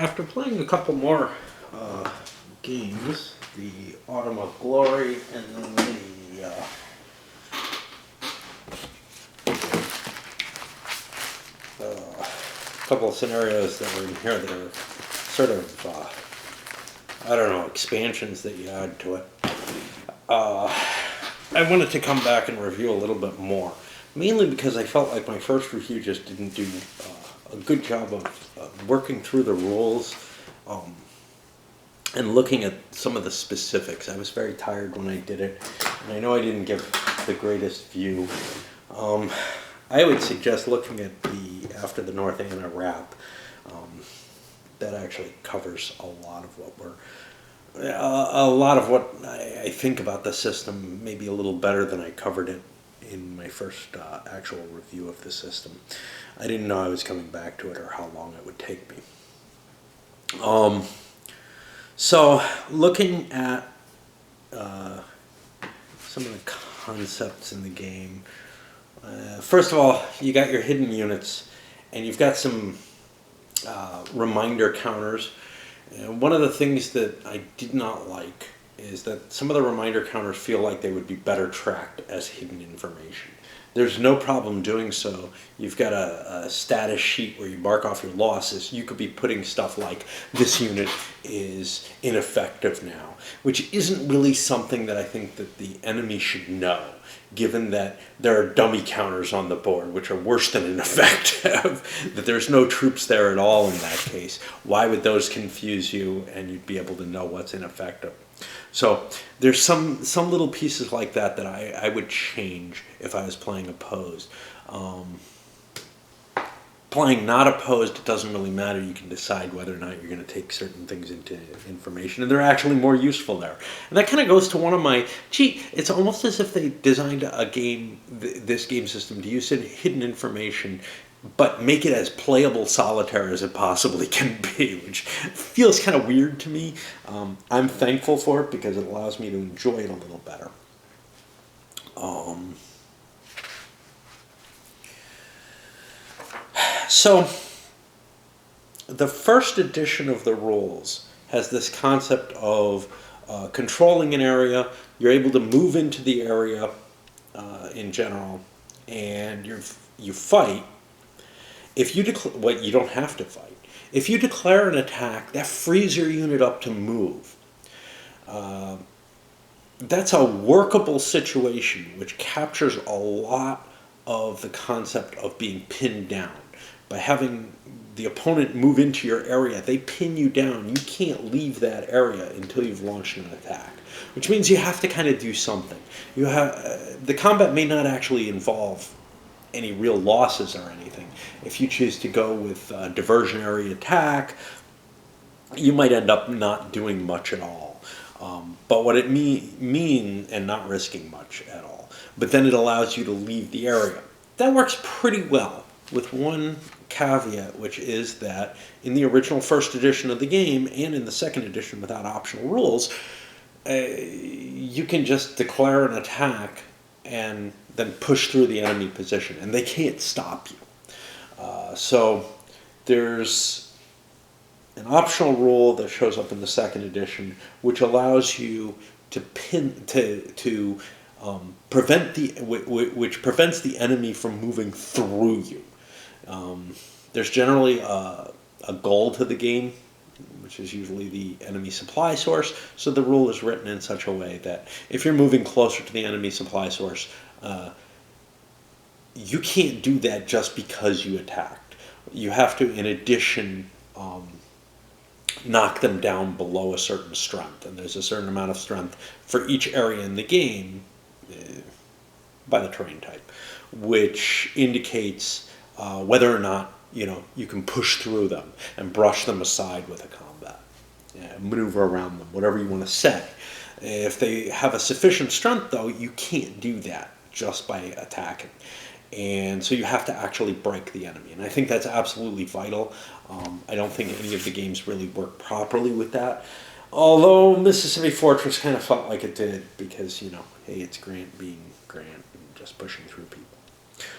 after playing a couple more games, the Autumn of Glory and then the couple of scenarios that were in here that are sort of, I don't know, expansions that you add to it. I wanted to come back and review a little bit more, mainly because I felt like my first review just didn't do a good job of working through the rules and looking at some of the specifics. I was very tired when I did it, and I know I didn't give the greatest view. I would suggest looking at the After the North Anna wrap. That actually covers a lot of what I think about the system, maybe a little better than I covered it in my first actual review of the system. I didn't know I was coming back to it or how long it would take me. So looking at some of the concepts in the game, first of all, you got your hidden units, and you've got some reminder counters. And one of the things that I did not like is that some of the reminder counters feel like they would be better tracked as hidden information. There's no problem doing so. You've got a status sheet where you mark off your losses. You could be putting stuff like, this unit is ineffective now, which isn't really something that I think that the enemy should know, given that there are dummy counters on the board, which are worse than ineffective, that there's no troops there at all in that case. Why would those confuse you and you'd be able to know what's ineffective? So there's some little pieces like that that I would change if I was playing opposed. Playing not opposed, it doesn't really matter. You can decide whether or not you're going to take certain things into information, and they're actually more useful there. And that kind of goes to one of my, it's almost as if they designed a game, this game system, to use hidden information, but make it as playable solitaire as it possibly can be, which feels kind of weird to me. I'm thankful for it because it allows me to enjoy it a little better. So, the first edition of the rules has this concept of controlling an area. You're able to move into the area in general, and you fight. If you you don't have to fight. If you declare an attack, that frees your unit up to move. That's a workable situation, which captures a lot of the concept of being pinned down. By having the opponent move into your area, they pin you down. You can't leave that area until you've launched an attack, which means you have to kind of do something. The combat may not actually involve any real losses or anything. If you choose to go with a diversionary attack, you might end up not doing much at all. But what it means, and not risking much at all. But then it allows you to leave the area. That works pretty well, with one caveat, which is that in the original first edition of the game and in the second edition without optional rules, you can just declare an attack and then push through the enemy position, and they can't stop you. So there's an optional rule that shows up in the second edition, which allows you to which prevents the enemy from moving through you. There's generally a goal to the game, which is usually the enemy supply source, so the rule is written in such a way that if you're moving closer to the enemy supply source, you can't do that just because you attacked. You have to, in addition, knock them down below a certain strength, and there's a certain amount of strength for each area in the game by the terrain type, which indicates whether or not you can push through them and brush them aside with a combat, maneuver around them, whatever you want to say. If they have a sufficient strength, though, you can't do that just by attacking. And so you have to actually break the enemy. And I think that's absolutely vital. I don't think any of the games really work properly with that. Although Mississippi Fortress kind of felt like it did because, hey, it's Grant being Grant and just pushing through people.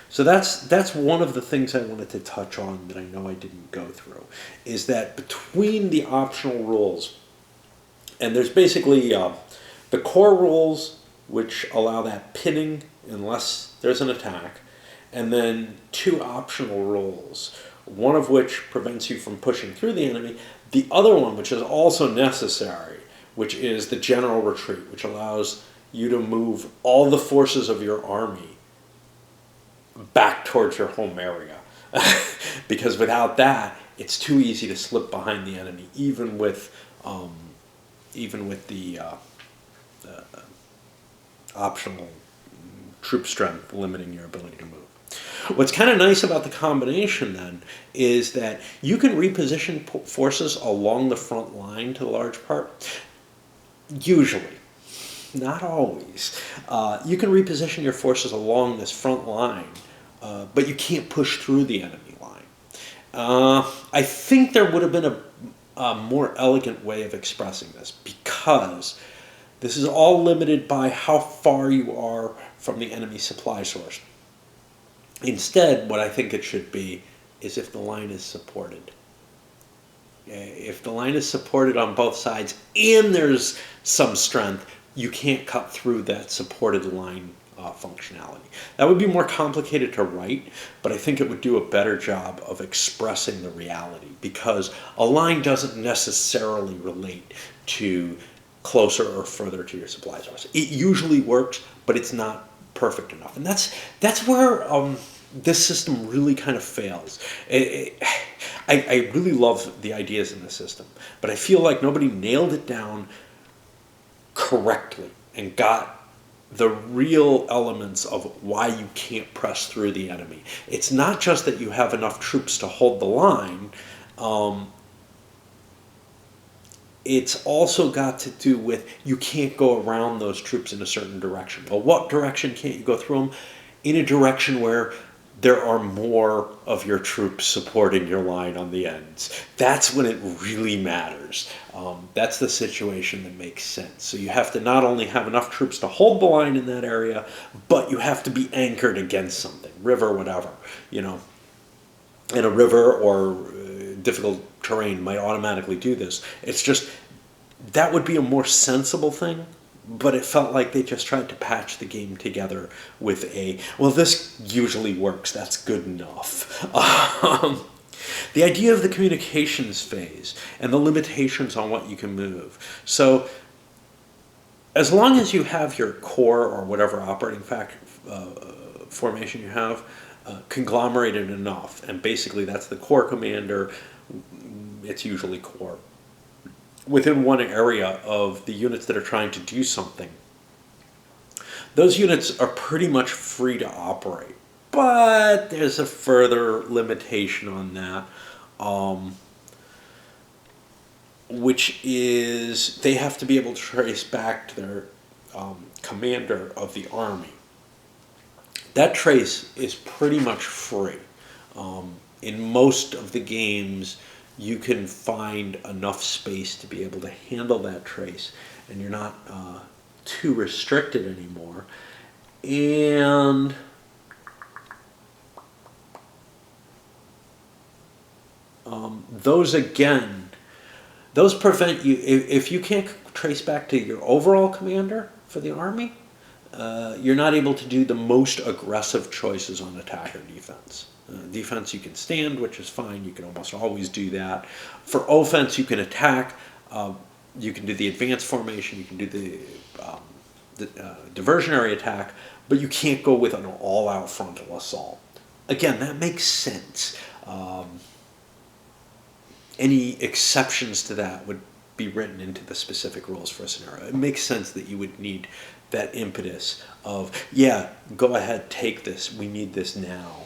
So that's one of the things I wanted to touch on that I know I didn't go through, is that between the optional rules, and there's basically the core rules, which allow that pinning unless there's an attack, and then two optional rules, one of which prevents you from pushing through the enemy, the other one, which is also necessary, which is the general retreat, which allows you to move all the forces of your army back towards your home area. Because without that, it's too easy to slip behind the enemy, even with the optional troop strength limiting your ability to move. What's kind of nice about the combination then is that you can reposition forces along the front line to a large part. Usually, not always. You can reposition your forces along this front line, but you can't push through the enemy line. I think there would have been a more elegant way of expressing this, because this is all limited by how far you are from the enemy supply source. Instead, what I think it should be is if the line is supported. If the line is supported on both sides and there's some strength, you can't cut through that supported line functionality. That would be more complicated to write, but I think it would do a better job of expressing the reality, because a line doesn't necessarily relate to closer or further to your supply source. It usually works, but it's not perfect enough, and that's where this system really kind of fails. I really love the ideas in the system, but I feel like nobody nailed it down correctly and got the real elements of why you can't press through the enemy. It's not just that you have enough troops to hold the line. It's also got to do with you can't go around those troops in a certain direction. Well, what direction can't you go through them? In a direction where there are more of your troops supporting your line on the ends. That's when it really matters. That's the situation that makes sense. So you have to not only have enough troops to hold the line in that area, but you have to be anchored against something, river, whatever. And a river or difficult terrain might automatically do this. It's just, that would be a more sensible thing, but it felt like they just tried to patch the game together with well, this usually works, that's good enough. The idea of the communications phase and the limitations on what you can move. So as long as you have your core or whatever operating formation you have conglomerated enough, and basically that's the core commander, it's usually core, within one area of the units that are trying to do something, those units are pretty much free to operate. But there's a further limitation on that, which is they have to be able to trace back to their commander of the army. That trace is pretty much free. In most of the games, you can find enough space to be able to handle that trace, and you're not too restricted anymore. And those prevent you, if you can't trace back to your overall commander for the army, you're not able to do the most aggressive choices on attack or defense. Defense you can stand, which is fine. You can almost always do that. For offense, you can attack. You can do the advanced formation. You can do the diversionary attack, but you can't go with an all-out frontal assault. Again, that makes sense. Any exceptions to that would be written into the specific rules for a scenario. It makes sense that you would need that impetus of, yeah, go ahead, take this, we need this now,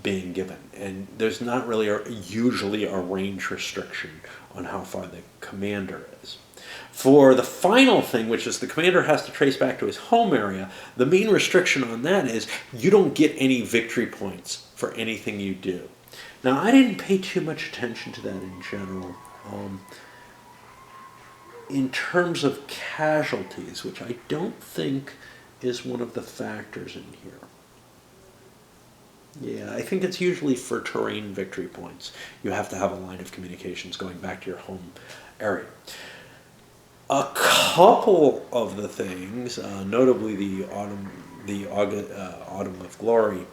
being given. And there's not really usually a range restriction on how far the commander is. For the final thing, which is the commander has to trace back to his home area, the main restriction on that is you don't get any victory points for anything you do. Now, I didn't pay too much attention to that in general. In terms of casualties, which I don't think is one of the factors in here. Yeah, I think it's usually for terrain victory points. You have to have a line of communications going back to your home area. A couple of the things, notably Autumn of Glory,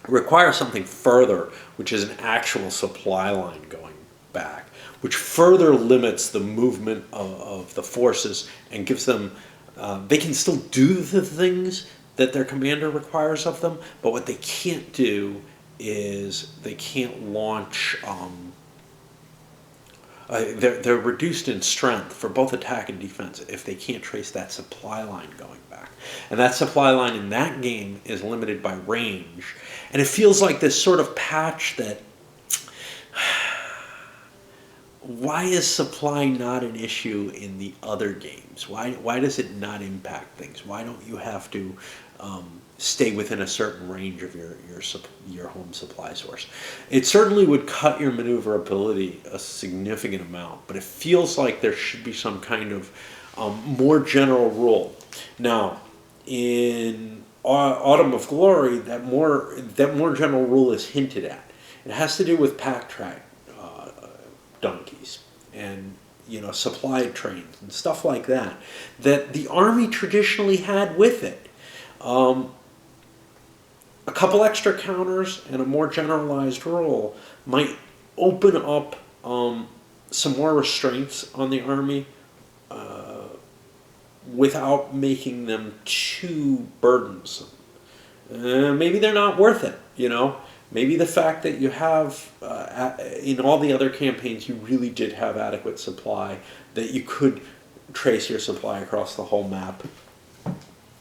require something further, which is an actual supply line going back, which further limits the movement of the forces and gives them, they can still do the things that their commander requires of them, but what they can't do is they can't launch. They're reduced in strength for both attack and defense if they can't trace that supply line going back. And that supply line in that game is limited by range. And it feels like this sort of patch that, why is supply not an issue in the other games? Why does it not impact things? Why don't you have to stay within a certain range of your home supply source? It certainly would cut your maneuverability a significant amount, but it feels like there should be some kind of more general rule. Now, in Autumn of Glory, that more general rule is hinted at. It has to do with pack track donkeys and supply trains and stuff like that the army traditionally had with it. A couple extra counters and a more generalized rule might open up some more restraints on the army without making them too burdensome. Maybe they're not worth it, Maybe the fact that you have, in all the other campaigns, you really did have adequate supply, that you could trace your supply across the whole map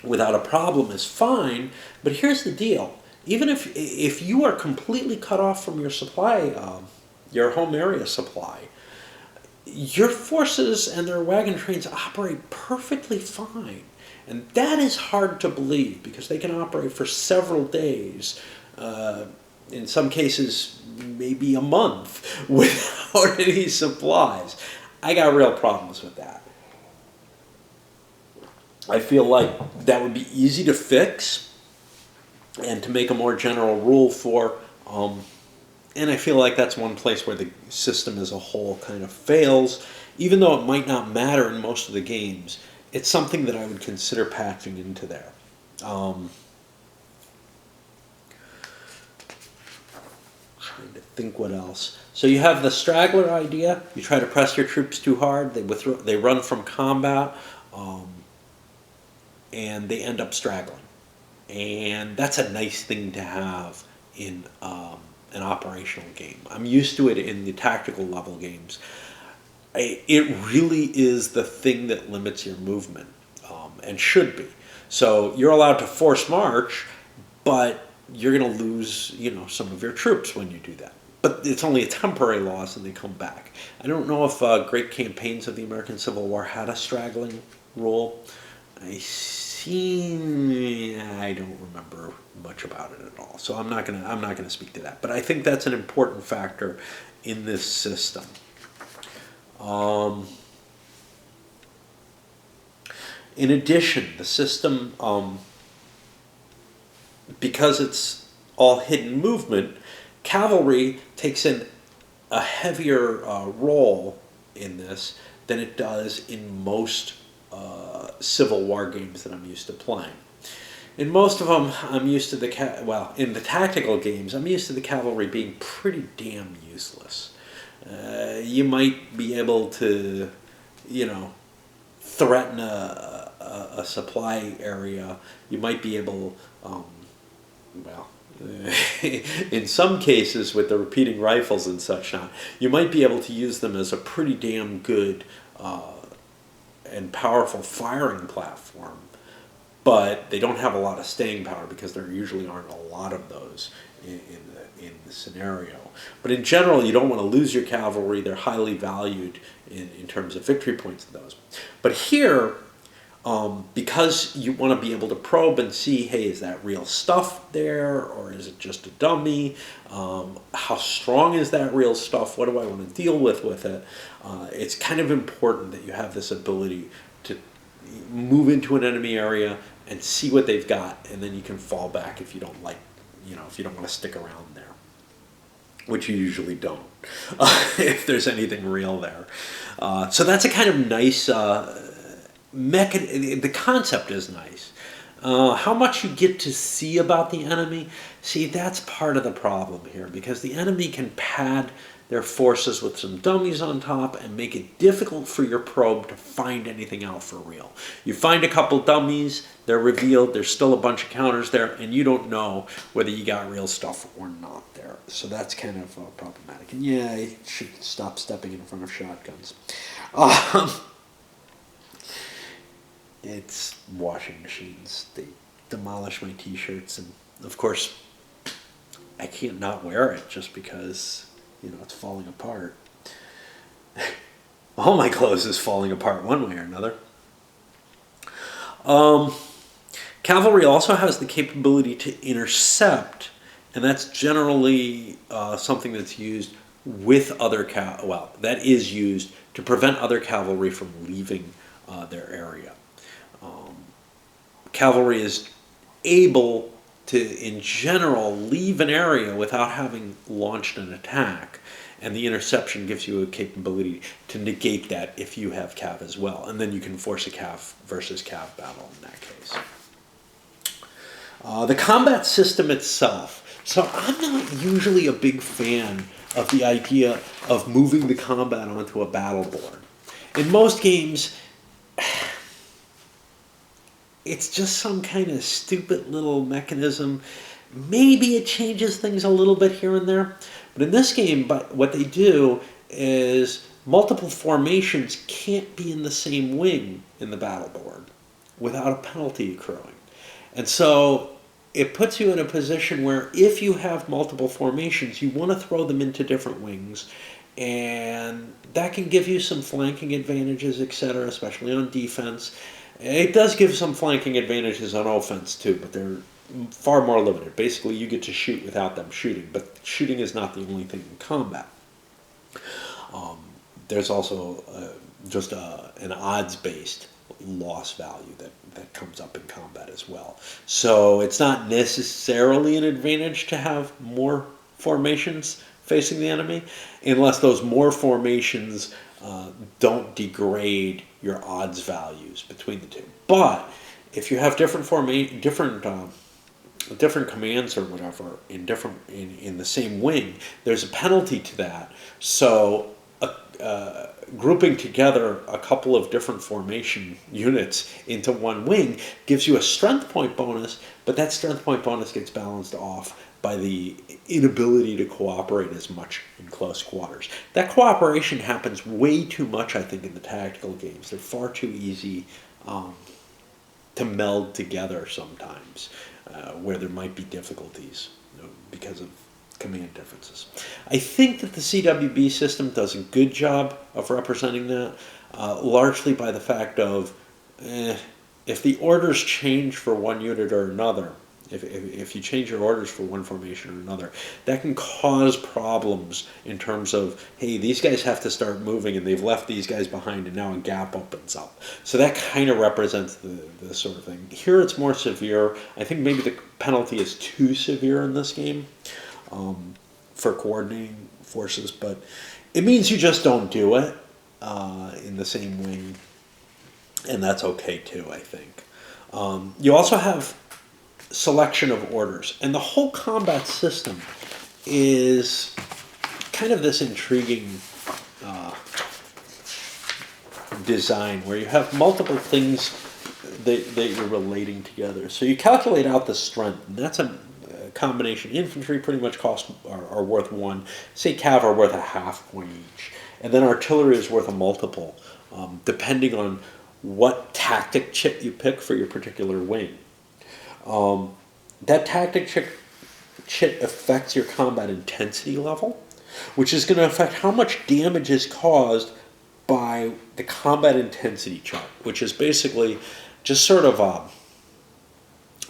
without a problem is fine, but here's the deal. Even if you are completely cut off from your supply, your home area supply, your forces and their wagon trains operate perfectly fine. And that is hard to believe because they can operate for several days, in some cases maybe a month, without any supplies. I got real problems with that. I feel like that would be easy to fix and to make a more general rule for, and I feel like that's one place where the system as a whole kind of fails. Even though it might not matter in most of the games, it's something that I would consider patching into there. Trying to think what else. So you have the straggler idea. You try to press your troops too hard, they run from combat, and they end up straggling. And that's a nice thing to have in an operational game. I'm used to it in the tactical level games. It really is the thing that limits your movement, and should be. So you're allowed to force march, but you're going to lose, some of your troops when you do that. But it's only a temporary loss, and they come back. I don't know if great campaigns of the American Civil War had a straggling rule. I don't remember much about it at all, so I'm not gonna speak to that. But I think that's an important factor in this system. In addition, the system, because it's all hidden movement, cavalry takes in a heavier role in this than it does in most Civil War games that I'm used to playing. In most of them, I'm used to in the tactical games, I'm used to the cavalry being pretty damn useless. You might be able to, threaten a supply area. You might be able, in some cases with the repeating rifles and such on, you might be able to use them as a pretty damn good and powerful firing platform, but they don't have a lot of staying power because there usually aren't a lot of those in the scenario. But in general, you don't want to lose your cavalry. They're highly valued in terms of victory points in those. But here, because you want to be able to probe and see, hey, is that real stuff there, or is it just a dummy? How strong is that real stuff? What do I want to deal with it? It's kind of important that you have this ability to move into an enemy area and see what they've got, and then you can fall back if you don't like if you don't want to stick around there, which you usually don't, if there's anything real there. So that's a kind of nice the concept is nice. How much you get to see about the enemy, see, that's part of the problem here, because the enemy can pad their forces with some dummies on top and make it difficult for your probe to find anything out for real. You find a couple dummies, they're revealed, there's still a bunch of counters there, and you don't know whether you got real stuff or not there. So that's kind of problematic. And yeah, you should stop stepping in front of shotguns. It's washing machines. They demolish my t-shirts, and of course I can't not wear it just because it's falling apart. All my clothes is falling apart one way or another. Cavalry also has the capability to intercept, and that's generally something that's used with other that is used to prevent other cavalry from leaving their area. Cavalry is able to, in general, leave an area without having launched an attack, and the interception gives you a capability to negate that if you have cav as well, and then you can force a cav versus cav battle in that case. The combat system itself. So I'm not usually a big fan of the idea of moving the combat onto a battle board. In most games, it's just some kind of stupid little mechanism. Maybe it changes things a little bit here and there. But in this game, what they do is multiple formations can't be in the same wing in the battle board without a penalty accruing. And so it puts you in a position where if you have multiple formations, you want to throw them into different wings. And that can give you some flanking advantages, etc., especially on defense. It does give some flanking advantages on offense too, but they're far more limited. Basically, you get to shoot without them shooting, but shooting is not the only thing in combat. There's also just an odds-based loss value that comes up in combat as well. So it's not necessarily an advantage to have more formations facing the enemy, unless those more formations don't degrade your odds values between the two. But if you have different commands or whatever in the same wing, there's a penalty to that. So grouping together a couple of different formation units into one wing gives you a strength point bonus, but that strength point bonus gets balanced off by the inability to cooperate as much in close quarters. That cooperation happens way too much, I think, in the tactical games. They're far too easy to meld together sometimes, where there might be difficulties because of command differences. I think that the CWB system does a good job of representing that, largely by the fact of if the orders change for one unit or another, if you change your orders for one formation or another, that can cause problems in terms of, hey, these guys have to start moving and they've left these guys behind and now a gap opens up. So that kind of represents the sort of thing. Here it's more severe. I think maybe the penalty is too severe in this game for coordinating forces, but it means you just don't do it in the same wing, and that's okay too, I think. You also have selection of orders, and the whole combat system is kind of this intriguing design where you have multiple things that you're relating together. So you calculate out the strength, and that's a combination. Infantry pretty much are worth 1. Say cav are worth a half point each, and then artillery is worth a multiple, depending on what tactic chit you pick for your particular wing. That tactic chit affects your combat intensity level, which is going to affect how much damage is caused by the combat intensity chart, which is basically just sort of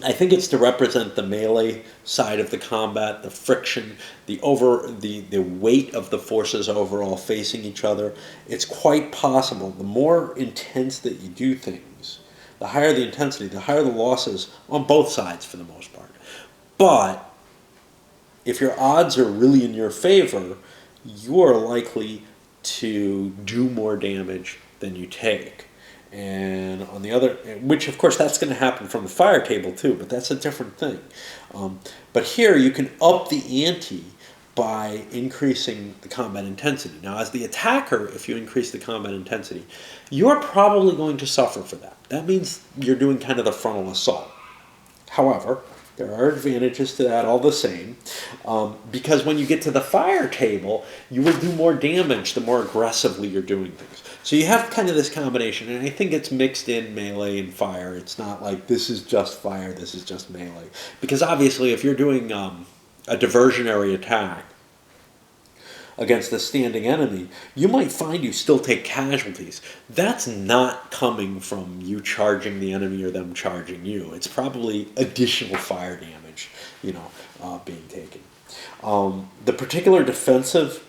I think it's to represent the melee side of the combat, the friction, the weight of the forces overall facing each other. It's quite possible, the more intense that you do things, the higher the intensity, the higher the losses on both sides for the most part. But if your odds are really in your favor, you're likely to do more damage than you take. And on the other, which of course that's going to happen from the fire table too, but that's a different thing. But here you can up the ante by increasing the combat intensity. Now, as the attacker, if you increase the combat intensity, you're probably going to suffer for that. That means you're doing kind of the frontal assault. However, there are advantages to that all the same, because when you get to the fire table, you will do more damage the more aggressively you're doing things. So you have kind of this combination, and I think it's mixed in melee and fire. It's not like this is just fire, this is just melee. Because obviously if you're doing a diversionary attack against a standing enemy, you might find you still take casualties. That's not coming from you charging the enemy or them charging you. It's probably additional fire damage, being taken. The particular defensive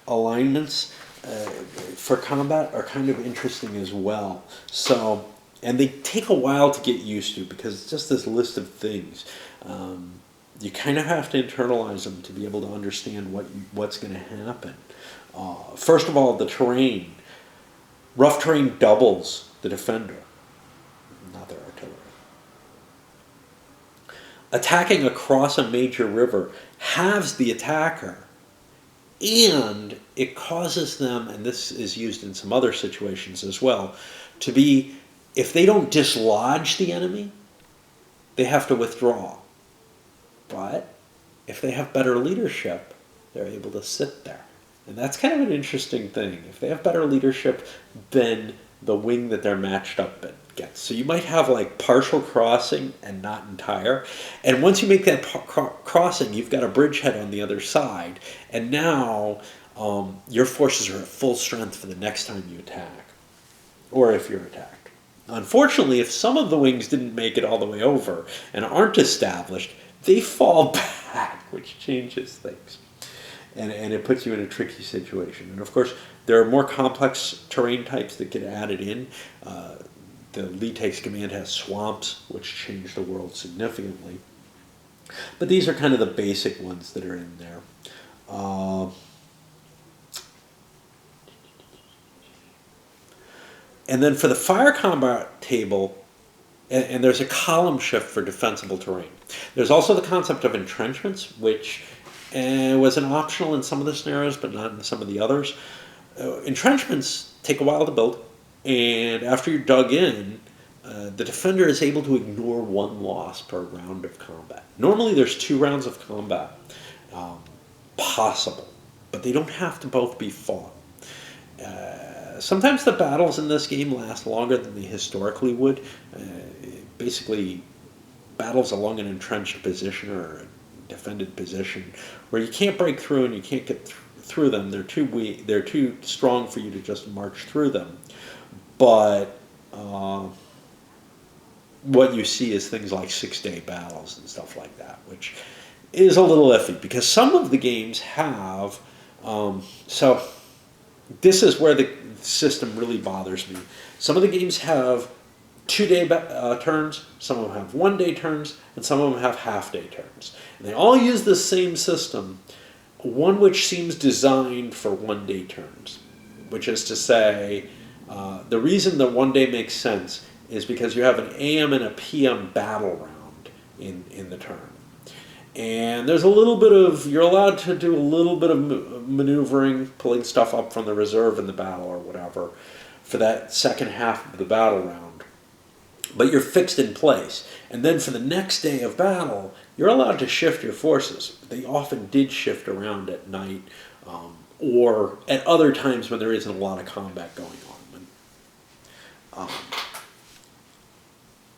alignments for combat are kind of interesting as well. So, and they take a while to get used to because it's just this list of things. You kind of have to internalize them to be able to understand what's going to happen. First of all, the terrain. Rough terrain doubles the defender, not their artillery. Attacking across a major river halves the attacker, and it causes them, and this is used in some other situations as well, to be, if they don't dislodge the enemy, they have to withdraw. But if they have better leadership, they're able to sit there. And that's kind of an interesting thing. If they have better leadership, then the wing that they're matched up in gets. So you might have like partial crossing and not entire. And once you make that crossing, you've got a bridgehead on the other side. And now your forces are at full strength for the next time you attack, or if you're attacked. Unfortunately, if some of the wings didn't make it all the way over and aren't established, they fall back, which changes things. And it puts you in a tricky situation. And of course, there are more complex terrain types that get added in. The lead takes command has swamps, which change the world significantly. But these are kind of the basic ones that are in there. And then for the fire combat table, and there's a column shift for defensible terrain. There's also the concept of entrenchments, which was an optional in some of the scenarios, but not in some of the others. Entrenchments take a while to build, and after you're dug in, the defender is able to ignore one loss per round of combat. Normally there's 2 rounds of combat possible, but they don't have to both be fought. Sometimes the battles in this game last longer than they historically would. Basically, battles along an entrenched position or a defended position where you can't break through and you can't get through them. They're too weak. They're too strong for you to just march through them. But what you see is things like 6-day battles and stuff like that, which is a little iffy because some of the games have. So this is where the system really bothers me. Some of the games have 2-day turns, some of them have 1-day turns, and some of them have half-day turns. And they all use the same system, one which seems designed for 1-day turns, which is to say, the reason that 1 day makes sense is because you have an AM and a PM battle round in the turn. And there's a little bit of, you're allowed to do a little bit of maneuvering, pulling stuff up from the reserve in the battle or whatever for that second half of the battle round. But you're fixed in place. And then for the next day of battle, you're allowed to shift your forces. They often did shift around at night or at other times when there isn't a lot of combat going on.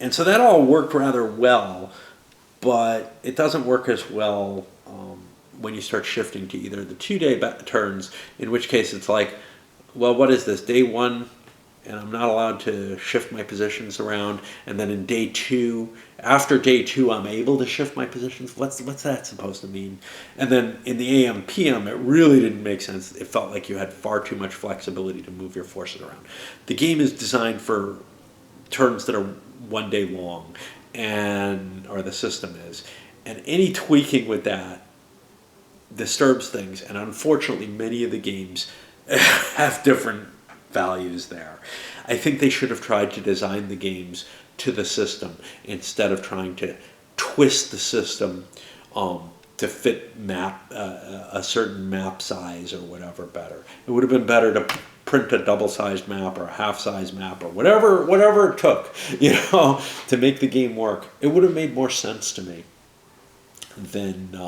And so that all worked rather well, but it doesn't work as well when you start shifting to either the 2-day turns, in which case it's like, well, what is this, day 1, and I'm not allowed to shift my positions around, and then in day 2, after day 2, I'm able to shift my positions. What's that supposed to mean? And then in the AM, PM, it really didn't make sense. It felt like you had far too much flexibility to move your forces around. The game is designed for turns that are 1 day long, or the system is, and any tweaking with that disturbs things, and unfortunately many of the games have different values there. I think they should have tried to design the games to the system instead of trying to twist the system to fit a certain map size or whatever better. It would have been better to print a double-sized map or a half-sized map or whatever it took, to make the game work. It would have made more sense to me than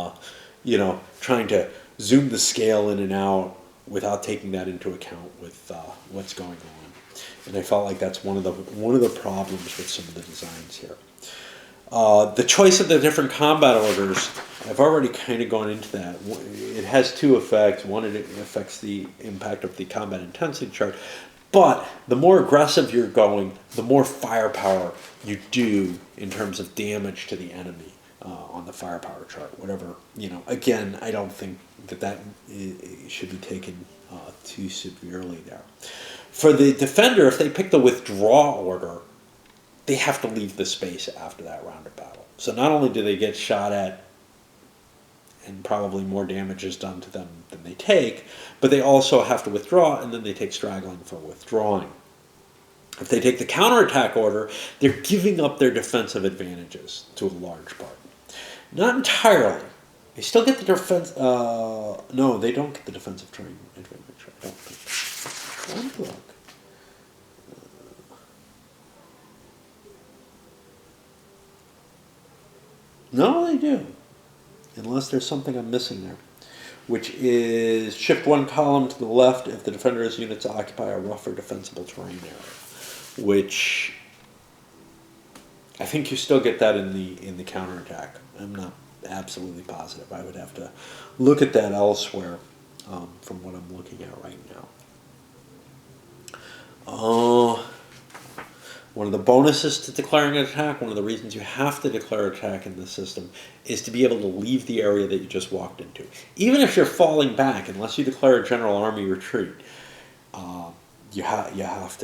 trying to zoom the scale in and out without taking that into account with what's going on. And I felt like that's one of the problems with some of the designs here. The choice of the different combat orders, I've already kind of gone into that. It has two effects. One, it affects the impact of the combat intensity chart. But the more aggressive you're going, the more firepower you do in terms of damage to the enemy on the firepower chart. Whatever, again, I don't think that should be taken too severely there. For the defender, if they pick the withdraw order, they have to leave the space after that round of battle. So not only do they get shot at and probably more damage is done to them than they take, but they also have to withdraw, and then they take straggling for withdrawing. If they take the counterattack order, they're giving up their defensive advantages to a large part. Not entirely. They still get the defense... no, they don't get the defensive terrain advantage. I don't think. Let me look. No, they do. Unless there's something I'm missing there. Which is shift one column to the left if the defender's units occupy a rough or defensible terrain area. Which I think you still get that in the counterattack. I'm not absolutely positive. I would have to look at that elsewhere from what I'm looking at right now. One of the bonuses to declaring an attack, one of the reasons you have to declare an attack in this system, is to be able to leave the area that you just walked into. Even if you're falling back, unless you declare a general army retreat, you have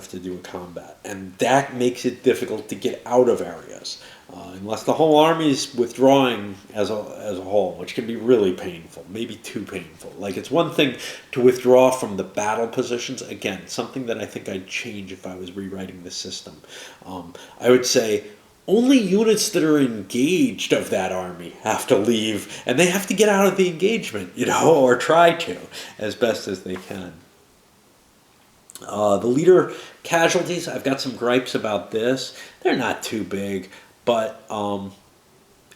to do a combat, and that makes it difficult to get out of areas. Unless the whole army is withdrawing as a whole, which can be really painful, maybe too painful. Like, it's one thing to withdraw from the battle positions. Again, something that I think I'd change if I was rewriting the system. I would say only units that are engaged of that army have to leave, and they have to get out of the engagement, or try to, as best as they can. The leader casualties, I've got some gripes about this. They're not too big, but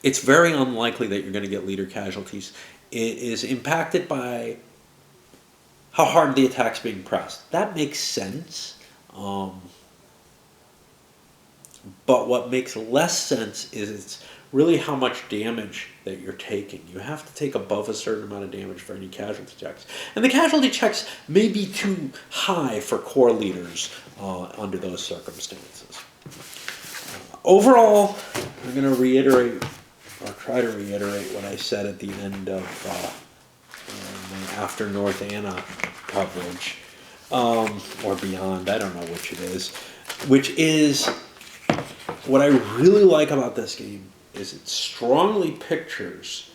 it's very unlikely that you're going to get leader casualties. It is impacted by how hard the attack's being pressed. That makes sense. But what makes less sense is it's really how much damage that you're taking. You have to take above a certain amount of damage for any casualty checks. And the casualty checks may be too high for core leaders under those circumstances. Overall, I'm going to reiterate, or try to reiterate, what I said at the end of my After North Anna coverage, or beyond, I don't know which it is, which is what I really like about this game is it strongly pictures,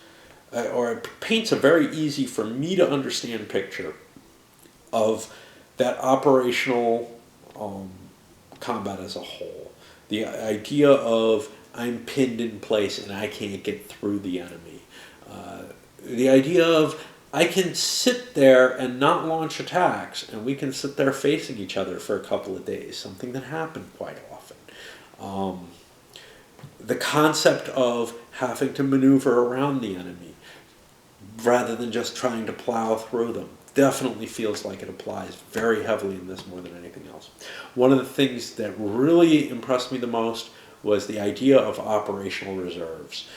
or it paints a very easy for me to understand picture of that operational combat as a whole. The idea of I'm pinned in place and I can't get through the enemy. The idea of I can sit there and not launch attacks, and we can sit there facing each other for a couple of days, something that happened quite often. The concept of having to maneuver around the enemy rather than just trying to plow through them definitely feels like it applies very heavily in this more than anything else. One of the things that really impressed me the most was the idea of operational reserves.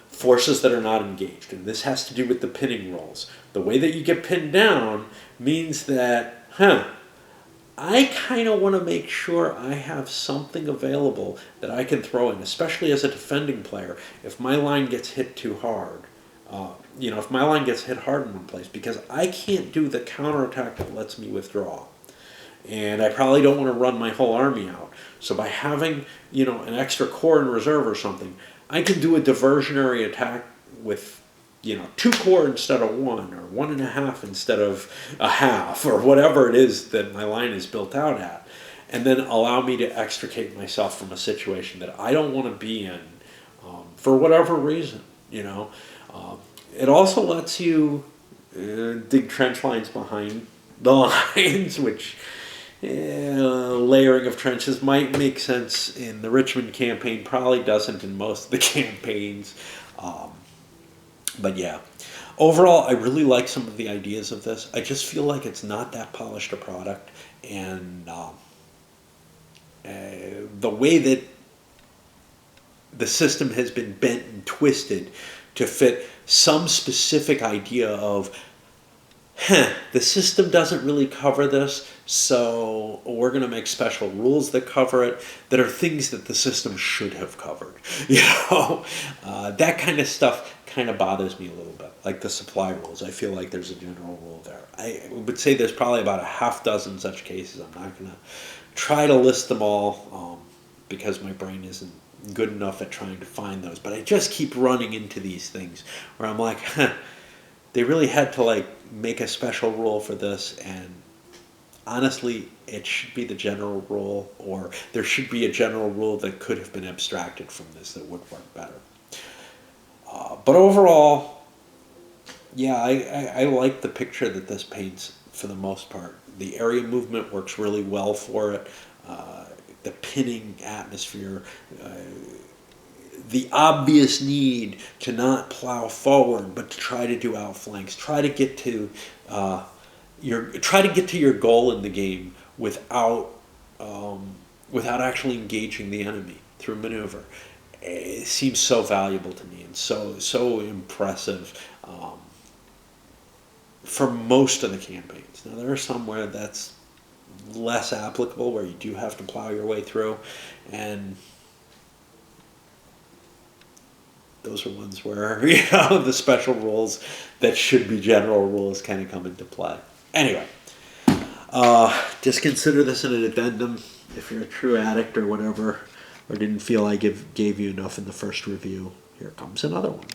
Forces that are not engaged. And this has to do with the pinning rolls. The way that you get pinned down means that, I kind of want to make sure I have something available that I can throw in, especially as a defending player, if my line gets hit too hard. If my line gets hit hard in one place, because I can't do the counterattack that lets me withdraw. And I probably don't want to run my whole army out. So by having, an extra corps in reserve or something, I can do a diversionary attack with 2 core instead of 1, or 1.5 instead of a half, or whatever it is that my line is built out at, and then allow me to extricate myself from a situation that I don't want to be in, for whatever reason. It also lets you dig trench lines behind the lines, which layering of trenches might make sense in the Richmond campaign, probably doesn't in most of the campaigns. But yeah, overall, I really like some of the ideas of this. I just feel like it's not that polished a product, and the way that the system has been bent and twisted to fit some specific idea of, the system doesn't really cover this, so we're going to make special rules that cover it, that are things that the system should have covered. That kind of stuff kind of bothers me a little bit. Like the supply rules, I feel like there's a general rule there. I would say there's probably about a half dozen such cases. I'm not going to try to list them all, because my brain isn't good enough at trying to find those. But I just keep running into these things where I'm like, they really had to make a special rule for this, and honestly, it should be the general rule, or there should be a general rule that could have been abstracted from this that would work better. But overall, yeah, I like the picture that this paints for the most part. The area movement works really well for it. The pinning atmosphere, the obvious need to not plow forward, but to try to do outflanks, try to get to your goal in the game without actually engaging the enemy through maneuver. It seems so valuable to me and so impressive for most of the campaigns. Now there are some where that's less applicable, where you do have to plow your way through, and those are ones where the special rules that should be general rules kind of come into play. Anyway, just consider this an addendum if you're a true addict or whatever, or didn't feel I gave you enough in the first review. Here comes another one.